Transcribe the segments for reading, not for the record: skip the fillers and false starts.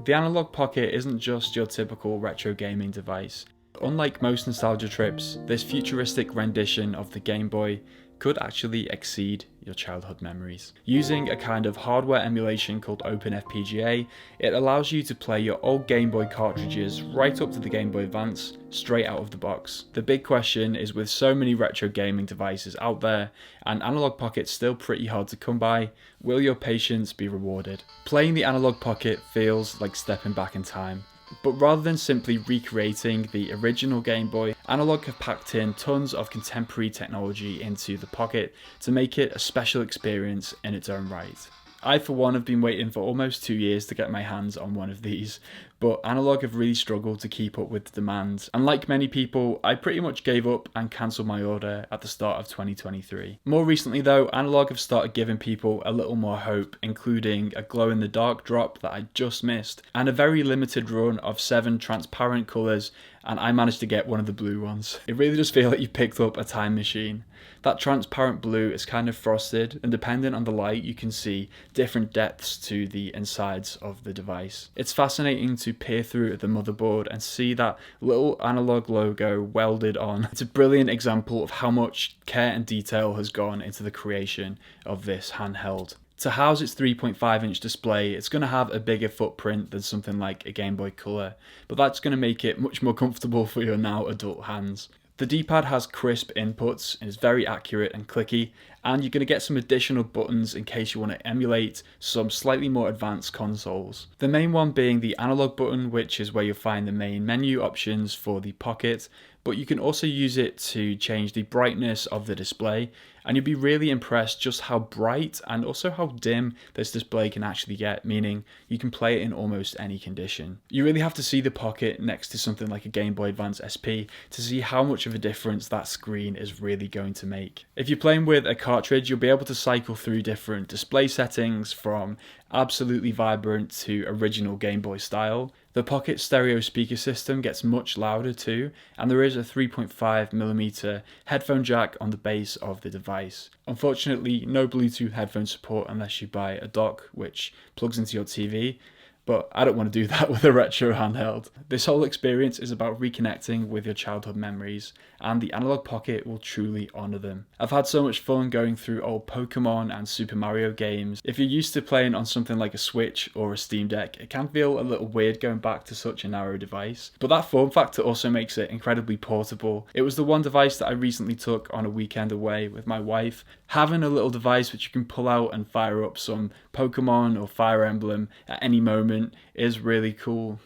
The Analogue Pocket isn't just your typical retro gaming device. Unlike most nostalgia trips, this futuristic rendition of the Game Boy could actually exceed your childhood memories. Using a kind of hardware emulation called OpenFPGA, it allows you to play your old Game Boy cartridges right up to the Game Boy Advance, straight out of the box. The big question is, with so many retro gaming devices out there, and Analogue Pockets still pretty hard to come by, will your patience be rewarded? Playing the Analogue Pocket feels like stepping back in time. But rather than simply recreating the original Game Boy, Analogue have packed in tons of contemporary technology into the Pocket to make it a special experience in its own right. I for one have been waiting for almost 2 years to get my hands on one of these, but Analogue have really struggled to keep up with the demand, and like many people, I pretty much gave up and cancelled my order at the start of 2023. More recently though, Analogue have started giving people a little more hope, including a glow-in-the-dark drop that I just missed, and a very limited run of 7 transparent colours, and I managed to get one of the blue ones. It really does feel like you picked up a time machine. That transparent blue is kind of frosted, and depending on the light you can see different depths to the insides of the device. It's fascinating to peer through the motherboard and see that little Analogue logo welded on. It's a brilliant example of how much care and detail has gone into the creation of this handheld. To house its 3.5-inch display, it's going to have a bigger footprint than something like a Game Boy Color, but that's going to make it much more comfortable for your now adult hands. The D-pad has crisp inputs and is very accurate and clicky, and you're going to get some additional buttons in case you want to emulate some slightly more advanced consoles. The main one being the analog button, which is where you'll find the main menu options for the Pocket, but you can also use it to change the brightness of the display, and you'll be really impressed just how bright and also how dim this display can actually get, meaning you can play it in almost any condition. You really have to see the Pocket next to something like a Game Boy Advance SP to see how much of a difference that screen is really going to make. If you're playing with a cartridge, you'll be able to cycle through different display settings from absolutely vibrant to original Game Boy style. The Pocket stereo speaker system gets much louder too, and there is a 3.5mm headphone jack on the base of the device. Unfortunately, no Bluetooth headphone support unless you buy a dock which plugs into your TV, but I don't want to do that with a retro handheld. This whole experience is about reconnecting with your childhood memories, and the Analogue Pocket will truly honour them. I've had so much fun going through old Pokemon and Super Mario games. If you're used to playing on something like a Switch or a Steam Deck, it can feel a little weird going back to such a narrow device, but that form factor also makes it incredibly portable. It was the one device that I recently took on a weekend away with my wife. Having a little device which you can pull out and fire up some Pokemon or Fire Emblem at any moment is really cool.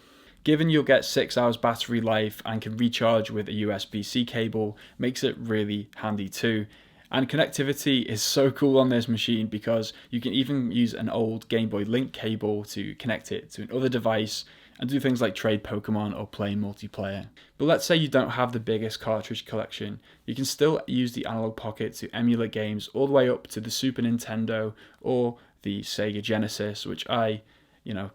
Given you'll get 6 hours battery life and can recharge with a USB-C cable, makes it really handy too. And connectivity is so cool on this machine because you can even use an old Game Boy Link cable to connect it to another device and do things like trade Pokemon or play multiplayer. But let's say you don't have the biggest cartridge collection, you can still use the Analogue Pocket to emulate games all the way up to the Super Nintendo or the Sega Genesis, which I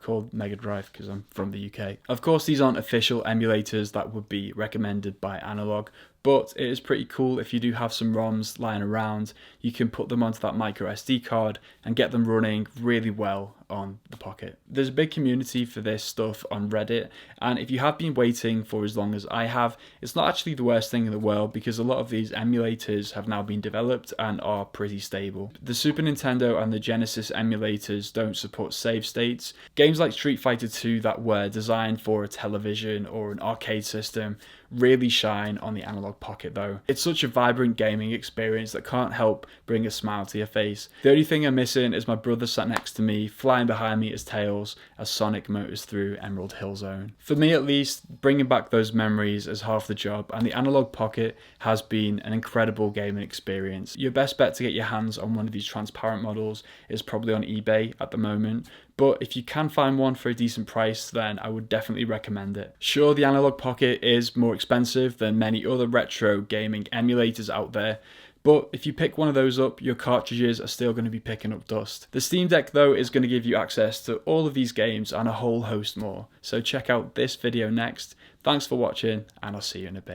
called Mega Drive because I'm from the UK. Of course, these aren't official emulators that would be recommended by Analogue, but it is pretty cool. If you do have some ROMs lying around, you can put them onto that micro SD card and get them running really well on the Pocket. There's a big community for this stuff on Reddit, and if you have been waiting for as long as I have, it's not actually the worst thing in the world because a lot of these emulators have now been developed and are pretty stable. The Super Nintendo and the Genesis emulators don't support save states. Games like Street Fighter 2 that were designed for a television or an arcade system really shine on the Analogue Pocket though. It's such a vibrant gaming experience that can't help bring a smile to your face. The only thing I'm missing is my brother sat next to me, flying behind me as Tails as Sonic motors through Emerald Hill Zone. For me at least, bringing back those memories is half the job, and the Analogue Pocket has been an incredible gaming experience. Your best bet to get your hands on one of these transparent models is probably on eBay at the moment, but if you can find one for a decent price, then I would definitely recommend it. Sure, the Analogue Pocket is more expensive than many other retro gaming emulators out there, but if you pick one of those up, your cartridges are still going to be picking up dust. The Steam Deck though is going to give you access to all of these games and a whole host more, so check out this video next. Thanks for watching, and I'll see you in a bit.